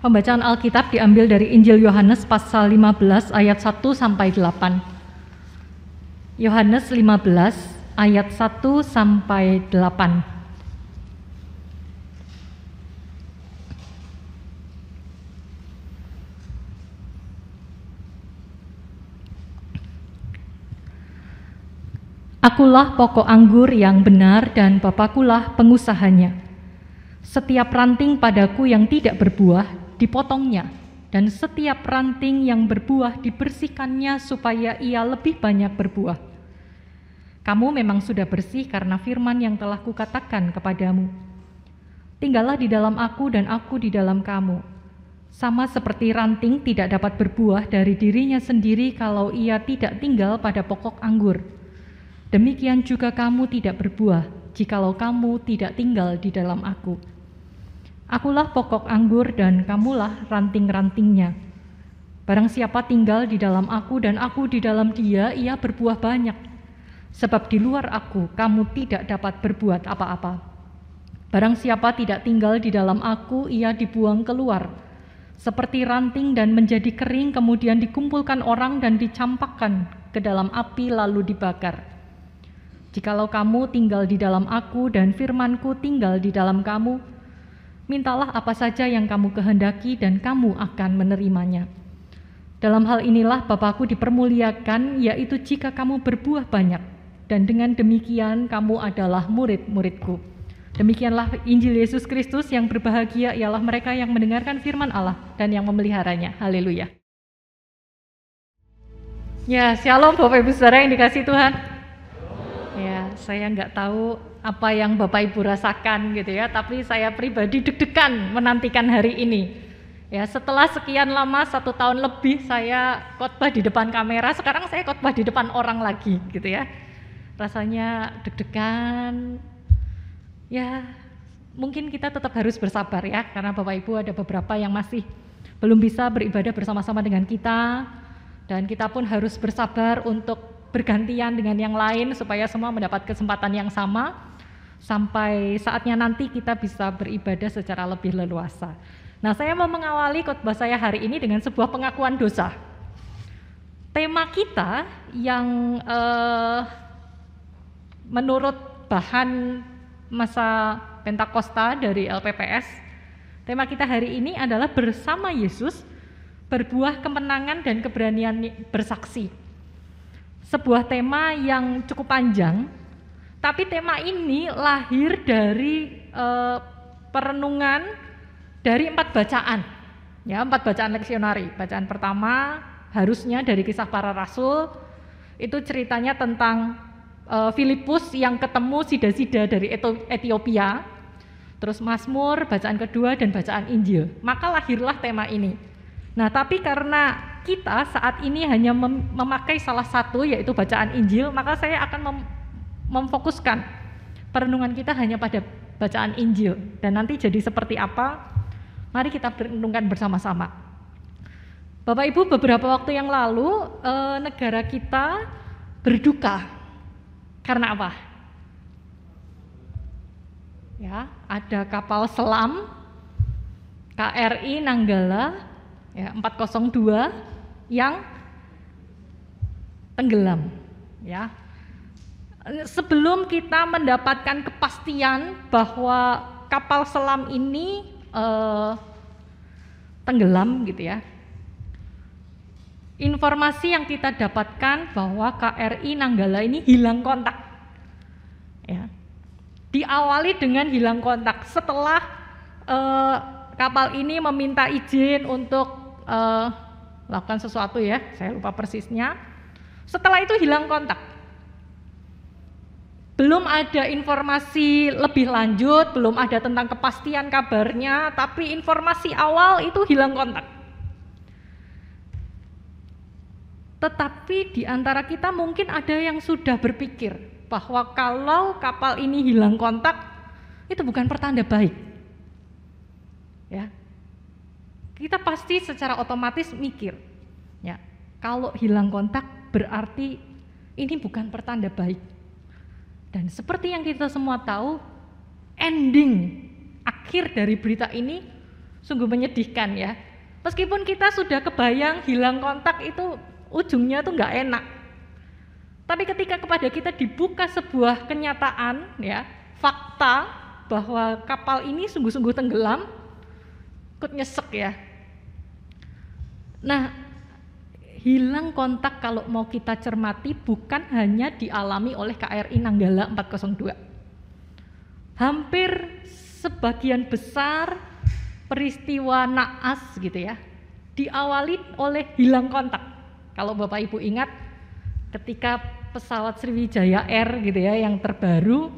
Pembacaan Alkitab diambil dari Injil Yohanes pasal 15 ayat 1 sampai 8. Yohanes 15 ayat 1 sampai 8. Akulah pokok anggur yang benar dan Bapakulah pengusahanya. Setiap ranting padaku yang tidak berbuah dipotongnya, dan setiap ranting yang berbuah dibersihkannya supaya ia lebih banyak berbuah. Kamu memang sudah bersih karena firman yang telah kukatakan kepadamu. Tinggallah di dalam aku dan aku di dalam kamu. Sama seperti ranting tidak dapat berbuah dari dirinya sendiri kalau ia tidak tinggal pada pokok anggur. Demikian juga kamu tidak berbuah jikalau kamu tidak tinggal di dalam aku. Akulah pokok anggur dan kamulah ranting-rantingnya. Barang siapa tinggal di dalam aku dan aku di dalam dia, ia berbuah banyak. Sebab di luar aku, kamu tidak dapat berbuat apa-apa. Barang siapa tidak tinggal di dalam aku, ia dibuang keluar. Seperti ranting dan menjadi kering, kemudian dikumpulkan orang dan dicampakkan ke dalam api lalu dibakar. Jikalau kamu tinggal di dalam aku dan firmanku tinggal di dalam kamu, mintalah apa saja yang kamu kehendaki dan kamu akan menerimanya. Dalam hal inilah Bapakku dipermuliakan, yaitu jika kamu berbuah banyak, dan dengan demikian kamu adalah murid-muridku. Demikianlah Injil Yesus Kristus. Yang berbahagia ialah mereka yang mendengarkan firman Allah dan yang memeliharanya. Haleluya. Ya, shalom Bapak Ibu Saudara yang dikasihi Tuhan. Ya, saya nggak tahu apa yang Bapak Ibu rasakan gitu ya, tapi saya pribadi deg-degan menantikan hari ini. Ya, setelah sekian lama 1 tahun lebih saya khotbah di depan kamera, sekarang saya khotbah di depan orang lagi gitu ya. Rasanya deg-degan. Ya, mungkin kita tetap harus bersabar ya, karena Bapak Ibu ada beberapa yang masih belum bisa beribadah bersama-sama dengan kita, dan kita pun harus bersabar untuk bergantian dengan yang lain supaya semua mendapat kesempatan yang sama sampai saatnya nanti kita bisa beribadah secara lebih leluasa. Nah, saya mau mengawali khotbah saya hari ini dengan sebuah pengakuan dosa. Tema kita yang menurut bahan masa Pentakosta dari LPPS, tema kita hari ini adalah bersama Yesus, berbuah kemenangan dan keberanian bersaksi. Sebuah tema yang cukup panjang, tapi tema ini lahir dari perenungan dari 4 bacaan, ya 4 bacaan leksionari. Bacaan pertama harusnya dari Kisah Para Rasul, itu ceritanya tentang Filipus yang ketemu sida-sida dari Ethiopia, terus Mazmur, bacaan kedua dan bacaan Injil. Maka lahirlah tema ini. Nah, tapi karena kita saat ini hanya memakai salah satu, yaitu bacaan Injil, maka saya akan memfokuskan perenungan kita hanya pada bacaan Injil. Dan nanti jadi seperti apa, mari kita renungkan bersama-sama. Bapak Ibu, beberapa waktu yang lalu negara kita berduka. Karena apa? Ya, ada kapal selam KRI Nanggala ya 402 yang tenggelam ya. Sebelum kita mendapatkan kepastian bahwa kapal selam ini tenggelam gitu ya, informasi yang kita dapatkan bahwa KRI Nanggala ini hilang kontak ya. Diawali dengan hilang kontak setelah kapal ini meminta izin untuk lakukan sesuatu ya, saya lupa persisnya. Setelah itu hilang kontak. Belum ada informasi lebih lanjut, belum ada tentang kepastian kabarnya, tapi informasi awal itu hilang kontak. Tetapi di antara kita mungkin ada yang sudah berpikir bahwa kalau kapal ini hilang kontak, itu bukan pertanda baik. Ya. Kita pasti secara otomatis mikir, ya, kalau hilang kontak berarti ini bukan pertanda baik. Dan seperti yang kita semua tahu, ending akhir dari berita ini Sungguh menyedihkan ya. Meskipun kita sudah kebayang hilang kontak itu ujungnya tuh nggak enak. Tapi ketika kepada kita dibuka sebuah kenyataan ya, fakta bahwa kapal ini sungguh-sungguh tenggelam, ikut nyesek ya. Nah, hilang kontak kalau mau kita cermati bukan hanya dialami oleh KRI Nanggala 402. Hampir sebagian besar peristiwa naas gitu ya, diawali oleh hilang kontak. Kalau Bapak Ibu ingat ketika pesawat Sriwijaya Air gitu ya yang terbaru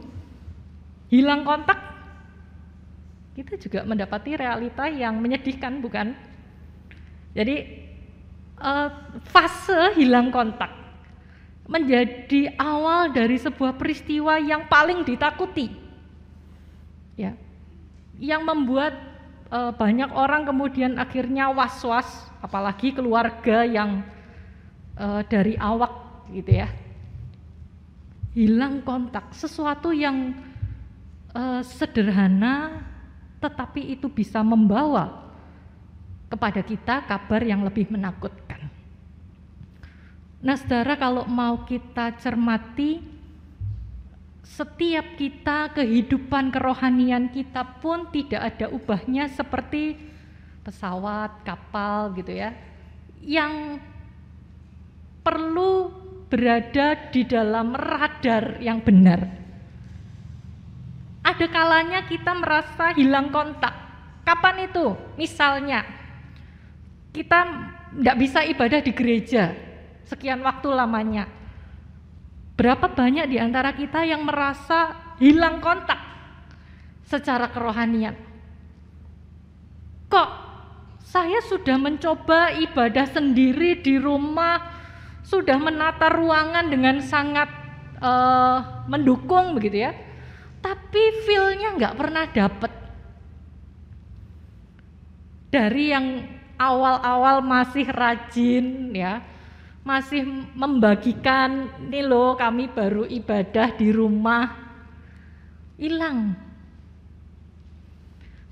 hilang kontak, kita juga mendapati realita yang menyedihkan, bukan? Jadi fase hilang kontak menjadi awal dari sebuah peristiwa yang paling ditakuti, ya, yang membuat banyak orang kemudian akhirnya was-was, apalagi keluarga yang dari awak gitu ya. Hilang kontak, sesuatu yang sederhana tetapi itu bisa membawa kepada kita kabar yang lebih menakutkan. Nah, saudara, kalau mau kita cermati, setiap kita, kehidupan kerohanian kita pun tidak ada ubahnya seperti pesawat, kapal gitu ya, yang perlu berada di dalam radar yang benar. Ada kalanya kita merasa hilang kontak. Kapan itu? Misalnya, kita tidak bisa ibadah di gereja sekian waktu lamanya. Berapa banyak di antara kita yang merasa hilang kontak secara kerohanian? Kok saya sudah mencoba ibadah sendiri di rumah, sudah menata ruangan dengan sangat mendukung begitu ya, tapi feel-nya nggak pernah dapet. Dari yang awal-awal masih rajin ya, masih membagikan, nih loh kami baru ibadah di rumah, hilang.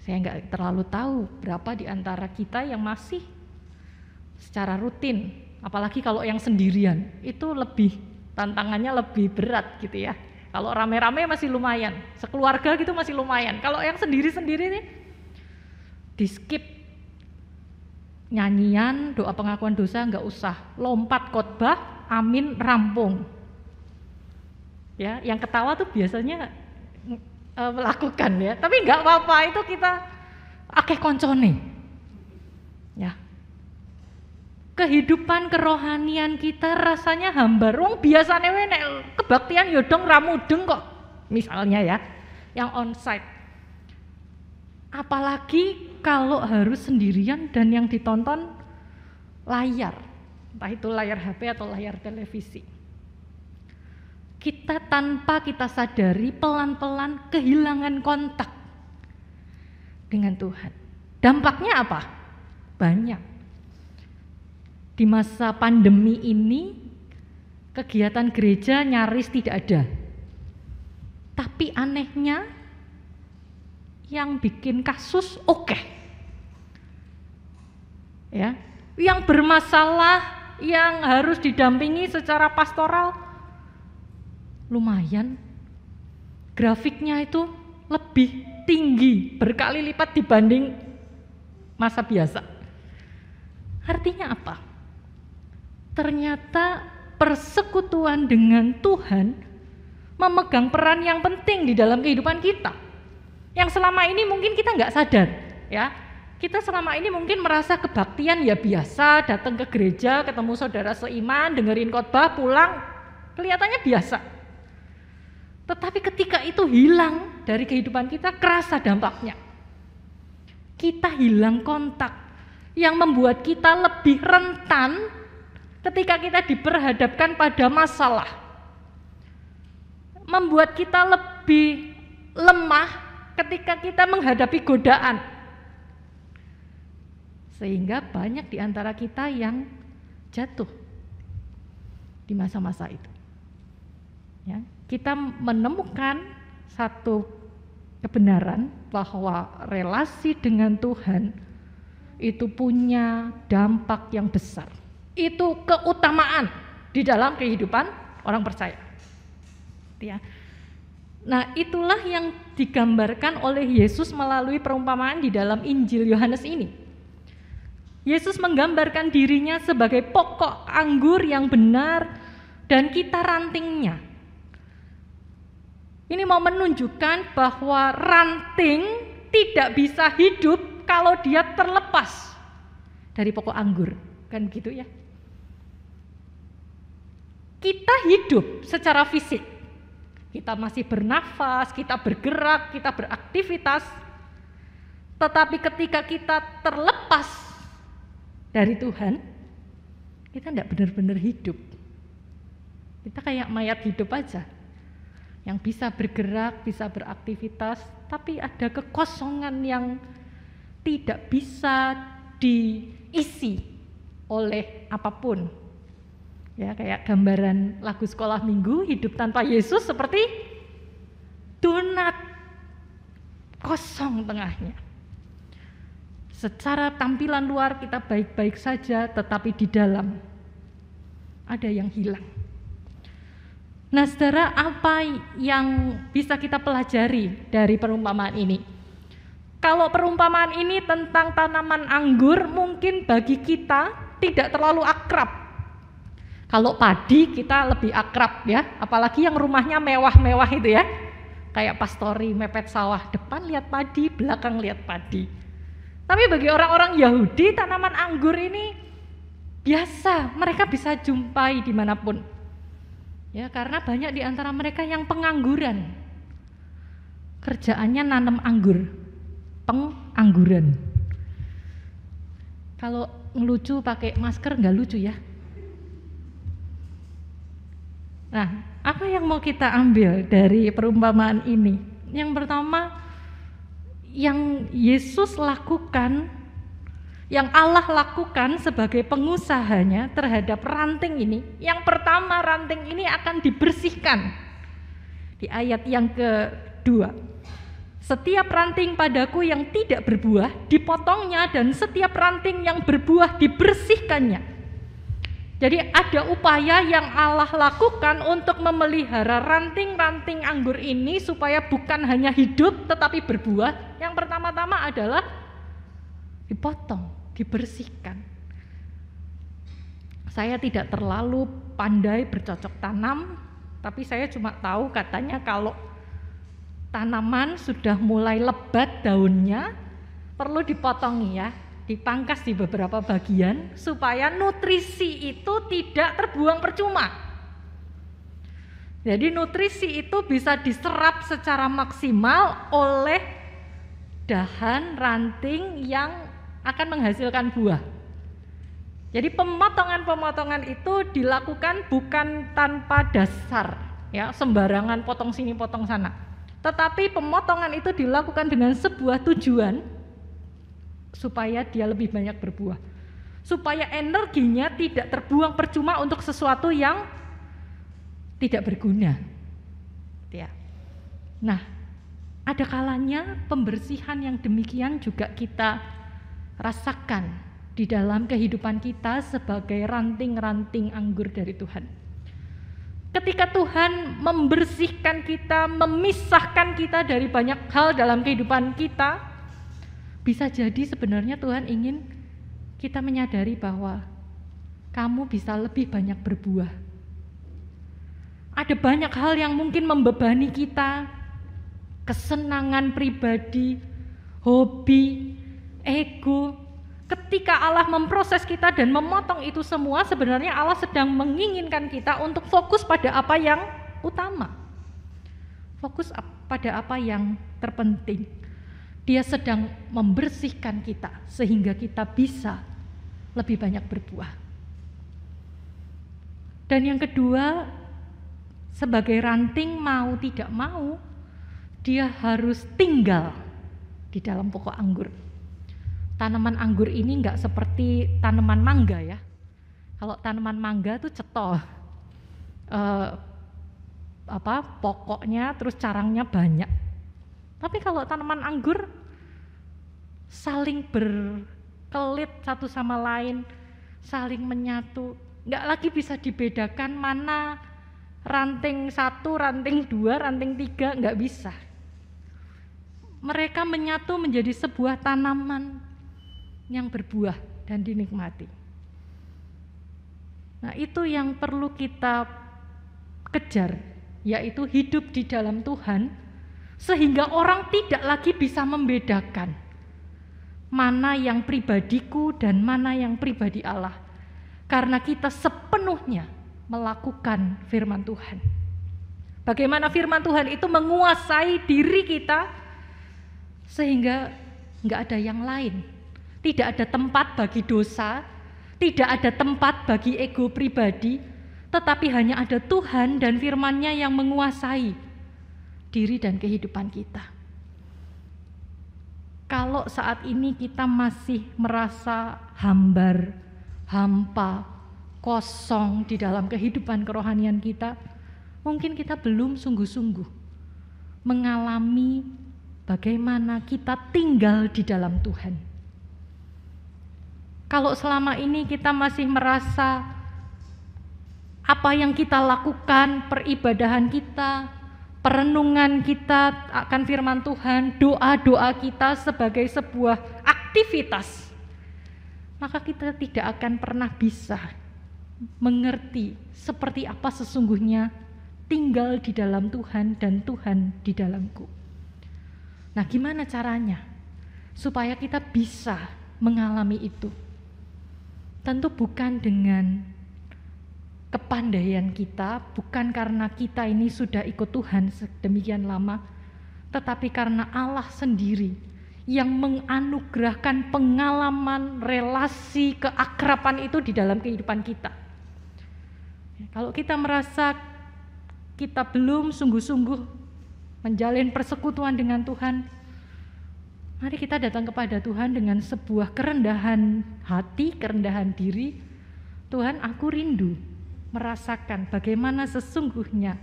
Saya nggak terlalu tahu berapa di antara kita yang masih secara rutin, apalagi kalau yang sendirian, itu lebih, tantangannya lebih berat gitu ya. Kalau rame-rame masih lumayan, sekeluarga gitu masih lumayan. Kalau yang sendiri-sendiri nih, di skip nyanyian, doa pengakuan dosa nggak usah, lompat khotbah, amin, rampung. Ya, yang ketawa tuh biasanya melakukan ya, tapi nggak apa-apa, itu kita akeh koncone. Ya, kehidupan kerohanian kita rasanya hambar. Wong biasane nek kebaktian yodong ramudeng kok, misalnya ya, yang onsite. Apalagi kalau harus sendirian dan yang ditonton layar, entah itu layar HP atau layar televisi. Kita tanpa kita sadari pelan-pelan kehilangan kontak dengan Tuhan. Dampaknya apa? Banyak. Di masa pandemi ini kegiatan gereja nyaris tidak ada. Tapi anehnya yang bikin kasus oke. Ya, yang bermasalah, yang harus didampingi secara pastoral lumayan, grafiknya itu lebih tinggi berkali lipat dibanding masa biasa. Artinya apa? Ternyata persekutuan dengan Tuhan memegang peran yang penting di dalam kehidupan kita, yang selama ini mungkin kita nggak sadar ya. Kita selama ini mungkin merasa kebaktian ya biasa, datang ke gereja, ketemu saudara seiman, dengerin khotbah, pulang, kelihatannya biasa. Tetapi ketika itu hilang dari kehidupan kita, kerasa dampaknya. Kita hilang kontak, yang membuat kita lebih rentan ketika kita diperhadapkan pada masalah. Membuat kita lebih lemah ketika kita menghadapi godaan. Sehingga banyak di antara kita yang jatuh di masa-masa itu. Ya, kita menemukan satu kebenaran bahwa relasi dengan Tuhan itu punya dampak yang besar. Itu keutamaan di dalam kehidupan orang percaya. Ya. Nah, itulah yang digambarkan oleh Yesus melalui perumpamaan di dalam Injil Yohanes ini. Yesus menggambarkan dirinya sebagai pokok anggur yang benar dan kita rantingnya. Ini mau menunjukkan bahwa ranting tidak bisa hidup kalau dia terlepas dari pokok anggur, kan gitu ya. Kita hidup secara fisik, kita masih bernafas, kita bergerak, kita beraktivitas, tetapi ketika kita terlepas dari Tuhan, kita tidak benar-benar hidup. Kita kayak mayat hidup aja, yang bisa bergerak, bisa beraktivitas, tapi ada kekosongan yang tidak bisa diisi oleh apapun. Ya, kayak gambaran lagu sekolah minggu, hidup tanpa Yesus seperti donat kosong tengahnya. Secara tampilan luar kita baik-baik saja, tetapi di dalam ada yang hilang. Nah, saudara, apa yang bisa kita pelajari dari perumpamaan ini? Kalau perumpamaan ini tentang tanaman anggur, mungkin bagi kita tidak terlalu akrab. Kalau padi kita lebih akrab ya, apalagi yang rumahnya mewah-mewah itu ya. Kayak pastori mepet sawah, depan lihat padi, belakang lihat padi. Tapi bagi orang-orang Yahudi, tanaman anggur ini biasa, mereka bisa jumpai dimanapun. Ya, karena banyak di antara mereka yang pengangguran. Kerjaannya nanam anggur, pengangguran. Kalau ngelucu pakai masker nggak lucu ya. Nah, apa yang mau kita ambil dari perumpamaan ini? Yang pertama, yang Yesus lakukan, yang Allah lakukan sebagai pengusahanya terhadap ranting ini, yang pertama ranting ini akan dibersihkan. Di ayat yang kedua, setiap ranting padaku yang tidak berbuah dipotongnya, dan setiap ranting yang berbuah dibersihkannya. Jadi ada upaya yang Allah lakukan untuk memelihara ranting-ranting anggur ini supaya bukan hanya hidup tetapi berbuah. Yang pertama-tama adalah dipotong, dibersihkan. Saya tidak terlalu pandai bercocok tanam, tapi saya cuma tahu katanya kalau tanaman sudah mulai lebat daunnya, perlu dipotong ya. Dipangkas di beberapa bagian supaya nutrisi itu tidak terbuang percuma. Jadi nutrisi itu bisa diserap secara maksimal oleh dahan ranting yang akan menghasilkan buah. Jadi pemotongan-pemotongan itu dilakukan bukan tanpa dasar, ya, sembarangan potong sini potong sana. Tetapi pemotongan itu dilakukan dengan sebuah tujuan, supaya dia lebih banyak berbuah, supaya energinya tidak terbuang percuma untuk sesuatu yang tidak berguna. Ya. Nah, ada kalanya pembersihan yang demikian juga kita rasakan di dalam kehidupan kita sebagai ranting-ranting anggur dari Tuhan. Ketika Tuhan membersihkan kita, memisahkan kita dari banyak hal dalam kehidupan kita, bisa jadi sebenarnya Tuhan ingin kita menyadari bahwa kamu bisa lebih banyak berbuah. Ada banyak hal yang mungkin membebani kita, kesenangan pribadi, hobi, ego. Ketika Allah memproses kita dan memotong itu semua, sebenarnya Allah sedang menginginkan kita untuk fokus pada apa yang utama. Fokus pada apa yang terpenting. Dia sedang membersihkan kita sehingga kita bisa lebih banyak berbuah. Dan yang kedua, sebagai ranting mau tidak mau, dia harus tinggal di dalam pokok anggur. Tanaman anggur ini enggak seperti tanaman mangga ya. Kalau tanaman mangga tuh cetol, pokoknya terus carangnya banyak. Tapi kalau tanaman anggur saling kelit satu sama lain, saling menyatu. Nggak lagi bisa dibedakan mana ranting 1, ranting 2, ranting 3, nggak bisa. Mereka menyatu menjadi sebuah tanaman yang berbuah dan dinikmati. Nah, itu yang perlu kita kejar, yaitu hidup di dalam Tuhan, sehingga orang tidak lagi bisa membedakan mana yang pribadiku dan mana yang pribadi Allah. Karena kita sepenuhnya melakukan firman Tuhan. Bagaimana firman Tuhan itu menguasai diri kita, sehingga nggak ada yang lain. Tidak ada tempat bagi dosa, tidak ada tempat bagi ego pribadi, tetapi hanya ada Tuhan dan firman-Nya yang menguasai diri dan kehidupan kita. Kalau saat ini kita masih merasa hambar, hampa, kosong di dalam kehidupan kerohanian kita, mungkin kita belum sungguh-sungguh mengalami bagaimana kita tinggal di dalam Tuhan. Kalau selama ini kita masih merasa apa yang kita lakukan, peribadahan kita, perenungan kita akan firman Tuhan, doa-doa kita sebagai sebuah aktivitas, maka kita tidak akan pernah bisa mengerti seperti apa sesungguhnya tinggal di dalam Tuhan dan Tuhan di dalamku. Nah, gimana caranya supaya kita bisa mengalami itu? Tentu bukan dengan kepandaian kita, bukan karena kita ini sudah ikut Tuhan sedemikian lama, tetapi karena Allah sendiri yang menganugerahkan pengalaman, relasi, keakraban itu di dalam kehidupan kita. Kalau kita merasa kita belum sungguh-sungguh menjalin persekutuan dengan Tuhan, mari kita datang kepada Tuhan dengan sebuah kerendahan hati, kerendahan diri. Tuhan, aku rindu merasakan bagaimana sesungguhnya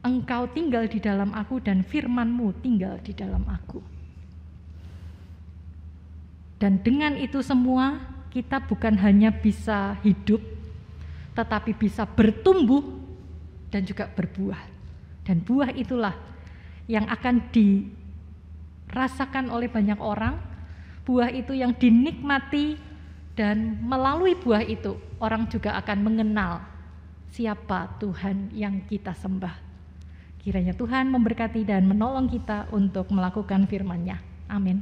Engkau tinggal di dalam aku dan firman-Mu tinggal di dalam aku. Dan dengan itu semua kita bukan hanya bisa hidup, tetapi bisa bertumbuh dan juga berbuah. Dan buah itulah yang akan dirasakan oleh banyak orang, buah itu yang dinikmati, dan melalui buah itu orang juga akan mengenal siapa Tuhan yang kita sembah. Kiranya Tuhan memberkati dan menolong kita untuk melakukan firman-Nya. Amin.